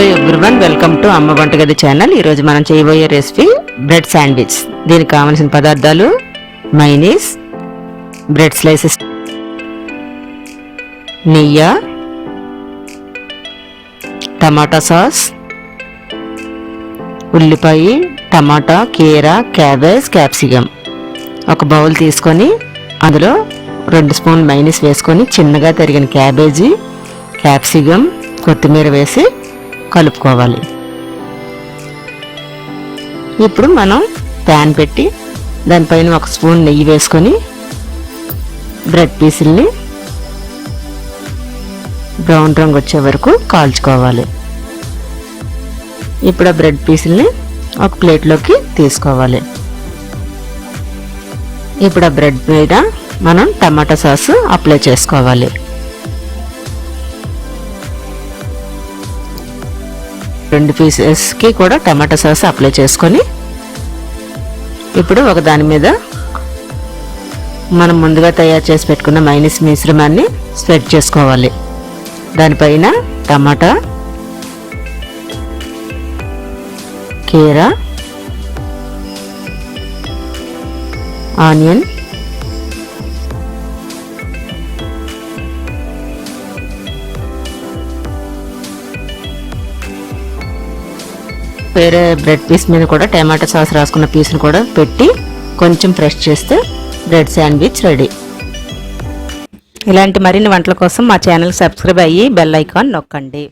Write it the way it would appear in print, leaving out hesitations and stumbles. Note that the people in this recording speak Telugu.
హలో ఎవ్రీవన్, వెల్కమ్ టు అమ్మ వంటగది ఛానల్. ఈరోజు మనం చేయబోయే రెసిపీ బ్రెడ్ శాండ్విచ్. దీనికి కావాల్సిన పదార్థాలు మైనీస్, బ్రెడ్ స్లైసెస్, నెయ్యి, టమాటా సాస్, ఉల్లిపాయ, టమాటా, కీరా, క్యాబేజ్, క్యాప్సికమ్. ఒక బౌల్ తీసుకొని అందులో 2 స్పూన్ మైనీస్ వేసుకొని చిన్నగా తరిగిన క్యాబేజీ, క్యాప్సికమ్, కొత్తిమీర వేసి కలుపుకోవాలి. ఇప్పుడు మనం ప్యాన్ పెట్టి దానిపైన 1 స్పూన్ నెయ్యి వేసుకొని బ్రెడ్ పీసుల్ని బ్రౌన్ రంగు వచ్చే వరకు కాల్చుకోవాలి. ఇప్పుడు ఆ బ్రెడ్ పీసుల్ని ఒక ప్లేట్లోకి తీసుకోవాలి. ఇప్పుడు ఆ బ్రెడ్ మీద మనం టమాటా సాస్ అప్లై చేసుకోవాలి. రెండు పీసెస్కి కూడా టమాటా సాస్ అప్లై చేసుకొని ఇప్పుడు ఒక దాని మీద మనం ముందుగా తయారు చేసి పెట్టుకున్న మైనీస్ మిశ్రమాన్ని స్ప్రెడ్ చేసుకోవాలి. దానిపైన టమాటా, కీరా, ఆనియన్, వేరే బ్రెడ్ పీస్ మీద కూడా టమాటా సాస్ రాసుకున్న పీస్ని కూడా పెట్టి కొంచెం ఫ్రెష్ చేస్తే బ్రెడ్ శాండ్విచ్ రెడీ. ఇలాంటి మరిన్ని వంటల కోసం మా ఛానల్ సబ్స్క్రైబ్ అయ్యి బెల్ ఐకాన్ నొక్కండి.